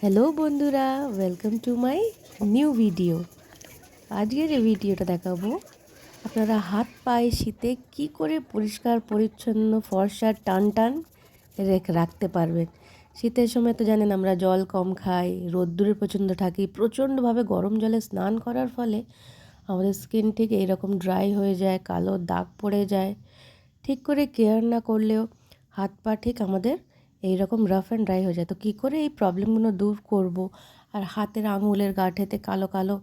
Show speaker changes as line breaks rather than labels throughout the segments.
Hello বন্ধুরা, welcome to my new video. আজকের এই ভিডিওটা দেখাবো আপনারা হাত পায়ে শীতে কী করে পরিষ্কার পরিচ্ছন্ন ফর্সা টান টান রাখতে পারবেন। শীতের সময় তো জানেন আমরা জল কম খাই, রোদ্দুরে প্রচণ্ড থাকি, প্রচণ্ডভাবে গরম জলে স্নান করার ফলে আমাদের স্কিন ঠিক এইরকম ড্রাই হয়ে যায়, কালো দাগ পড়ে যায়। ঠিক করে কেয়ার না করলেও হাত পা ঠিক আমাদের এইরকম রাফ অ্যান্ড ড্রাই হয়ে যায়। তো কী করে এই প্রবলেমগুলো দূর করব? আর হাতের আঙুলের গাঁঠেতে কালো কালো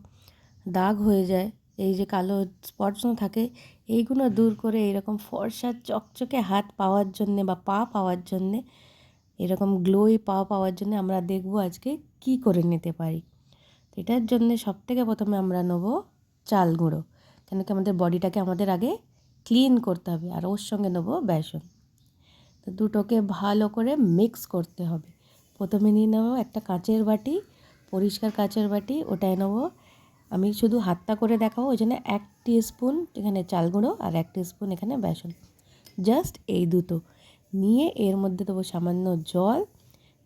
দাগ হয়ে যায়, এই যে কালো স্পটসও থাকে, এইগুলো দূর করে এইরকম ফর্সা চকচকে হাত পাওয়ার জন্যে বা পা পাওয়ার জন্যে, এরকম গ্লোই পা পাওয়ার জন্য আমরা দেখব আজকে কি করে নিতে পারি। তো এটার জন্যে সবথেকে প্রথমে আমরা নেব চাল গুঁড়ো, কেন কি আমাদের বডিটাকে আমাদের আগে ক্লিন করতে হবে। আর ওর সঙ্গে নেব বেসন। তো দুটোকে ভালো করে মিক্স করতে হবে। প্রথমে নিয়ে নেব একটা কাঁচের বাটি, পরিষ্কার কাঁচের বাটি, ওটায় নেব, আমি শুধু হাতটা করে দেখাবো, ওই জন্য 1 টিস্পুন এখানে চাল গুঁড়ো আর 1 টিস্পুন এখানে বেসন, জাস্ট এই দুটো নিয়ে এর মধ্যে দেবো সামান্য জল,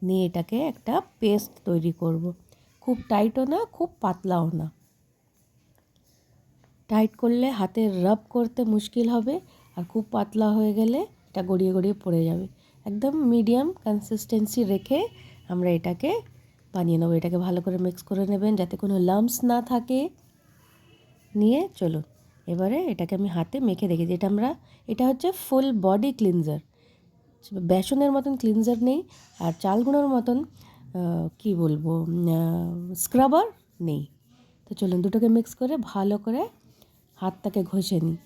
নিয়ে এটাকে একটা পেস্ট তৈরি করব। খুব টাইটও না, খুব পাতলাও না। টাইট করলে হাতে রাব করতে মুশকিল হবে, আর খুব পাতলা হয়ে গেলে এটা গড়িয়ে গড়িয়ে পড়ে যাবে। একদম মিডিয়াম কনসিস্টেন্সি রেখে আমরা এটাকে বানিয়ে নেবো। এটাকে ভালো করে মিক্স করে নেবেন যাতে কোনো লাম্পস না থাকে। নিয়ে চলুন এবারে এটাকে আমি হাতে মেখে রেখেছি। এটা হচ্ছে ফুল বডি ক্লিনজার। বেসনের মতন ক্লিনজার নেই, আর চাল গুঁড়োর মতন কি বলবো স্ক্রাবার নেই। তো চলুন দুটোকে মিক্স করে ভালো করে হাতটাকে ঘষে নিই।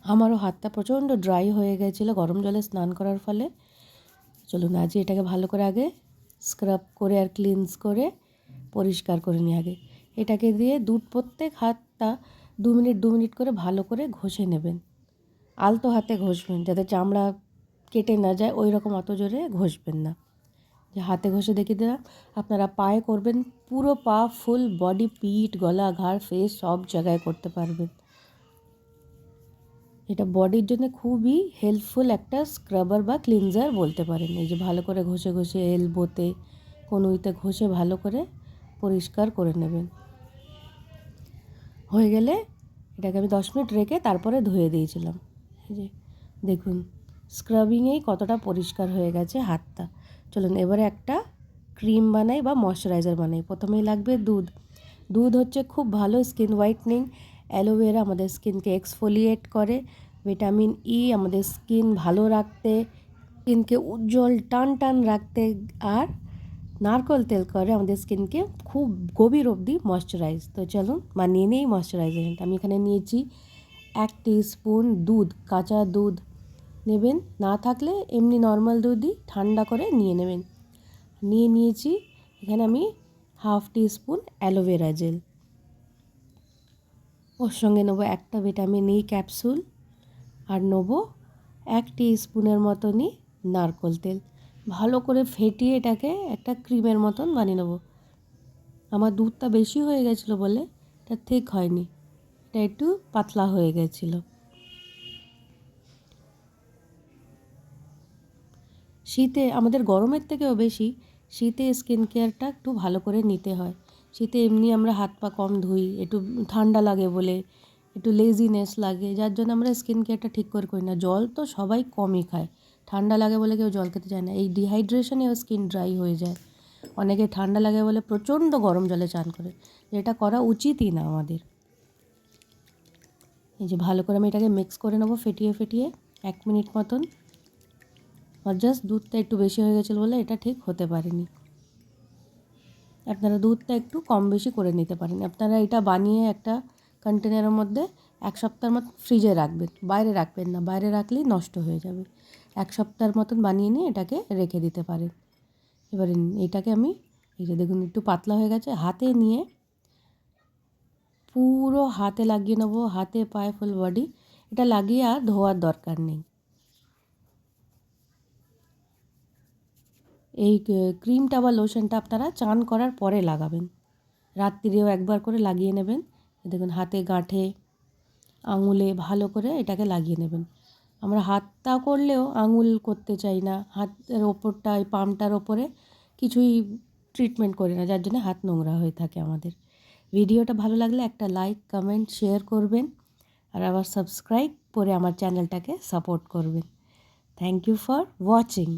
আমারও হাতটা প্রচণ্ড ড্রাই হয়ে গেছিলো গরম জলে স্নান করার ফলে। চলুন আজ এটাকে ভালো করে আগে স্ক্রাব করে আর ক্লিনস করে পরিষ্কার করে নিই আগে। এটাকে দিয়ে প্রত্যেক হাতটা 2 মিনিট 2 মিনিট করে ভালো করে ঘষে নেবেন। আলতো হাতে ঘষবেন যাতে চামড়া কেটে না যায়, ওই রকম অত জোরে ঘষবেন না। যে হাতে ঘষে দেখিয়ে দিলাম, আপনারা পায়ে করবেন, পুরো পা ফুল বডি, পিঠ, গলা, ঘাড়, ফেস সব জায়গায় করতে পারবেন। এটা বডির জন্য খুবই হেল্পফুল একটা স্ক্রাবার বা ক্লিনজার বলতে পারেন। এই যে ভালো করে ঘষে ঘষে এলবোতে, কনুইতে ঘষে ভালো করে পরিষ্কার করে নেবেন। হয়ে গেলে এটাকে আমি 10 মিনিট রেখে তারপরে ধুয়ে দিয়েছিলাম। এই যে দেখুন স্ক্রাবিংয়েই কতটা পরিষ্কার হয়ে গেছে হাতটা। চলুন এবারে একটা ক্রিম বানাই বা ময়শ্চারাইজার বানাই। প্রথমেই লাগবে দুধ। দুধ হচ্ছে খুব ভালো স্কিন হোয়াইটনিং। অ্যালোভেরা আমাদের স্কিনকে এক্সফোলিয়েট করে। ভিটামিন ই আমাদের স্কিন ভালো রাখতে, স্কিনকে উজ্জ্বল টান টান রাখতে, আর নারকেল তেল করে আমাদের স্কিনকে খুব গভীর অবধি ময়শ্চারাইজ। তো চলুন বানিয়ে নিই ময়শ্চারাইজারটা। আমি এখানে নিয়েছি 1 টিস্পুন দুধ, কাঁচা দুধ নেবেন, না থাকলে এমনি নর্মাল দুধই ঠান্ডা করে নিয়ে নেবেন। নিয়েছি এখানে আমি 1/2 টিস্পুন অ্যালোভেরা জেল, ওর সঙ্গে নেবো একটা ভিটামিন ই ক্যাপসুল, আর নেবো 1 টিস্পুনের মতনই নারকেল তেল। ভালো করে ফেটিয়ে এটাকে একটা ক্রিমের মতন বানিয়ে নেবো। আমার দুধটা বেশি হয়ে গেছিলো বলে এটা ঠিক হয়নি, এটা একটু পাতলা হয়ে গেছিলো। শীতে আমাদের গরমের থেকেও বেশি শীতে স্কিন কেয়ারটা একটু ভালো করে নিতে হয়। শীতে এমনি আমরা হাত পা কম ধুই, একটু ঠান্ডা লাগে বলে, একটু লেজিনেস লাগে, যার জন্য আমরা স্কিন কেয়ারটা ঠিক করে করি না। জল তো সবাই কমই খায়, ঠান্ডা লাগে বলে কেউ জল খেতে চায় না। এই ডিহাইড্রেশনেও স্কিন ড্রাই হয়ে যায়। অনেকে ঠান্ডা লাগে বলে প্রচণ্ড গরম জলে চান করে, যেটা করা উচিতই না আমাদের। এই যে ভালো করে আমি এটাকে মিক্স করে নেবো ফেটিয়ে ফেটিয়ে 1 মিনিট মতন। আর জাস্ট দুধটা একটু বেশি হয়ে গেছিলো বলে এটা ঠিক হতে পারেনি। আপনারা দুধটা একটু কম বেশি করে নিতে পারেন। আপনারা এটা বানিয়ে একটা কন্টেনারের মধ্যে 1 সপ্তাহের মতো ফ্রিজে রাখবেন, বাইরে রাখবেন না, বাইরে রাখলেই নষ্ট হয়ে যাবে। 1 সপ্তাহের মতন বানিয়ে নিয়ে এটাকে রেখে দিতে পারেন। এবারে এটাকে আমি, এই যে দেখুন একটু পাতলা হয়ে গেছে, হাতে নিয়ে পুরো হাতে লাগিয়ে নেবো, হাতে পায়ে ফুল বডি। এটা লাগিয়ে আর ধোয়ার দরকার নেই। এই ক্রিমটা বা লোশনটা আপনারা চান করার পরে লাগাবেন, রাত্রিরেও একবার করে লাগিয়ে নেবেন। দেখুন হাতে গাঁঠে, আঙুলে ভালো করে এটাকে লাগিয়ে নেবেন। আমরা হাতটা করলেও আঙুল করতে চাই না, হাতের ওপরটা, এই পামটার ওপরে কিছুই ট্রিটমেন্ট করি না, যার জন্য হাত নোংরা হয়ে থাকে আমাদের। ভিডিওটা ভালো লাগলে একটা লাইক, কমেন্ট, শেয়ার করবেন আর আবার সাবস্ক্রাইব করে আমার চ্যানেলটাকে সাপোর্ট করবেন। Thank you for watching.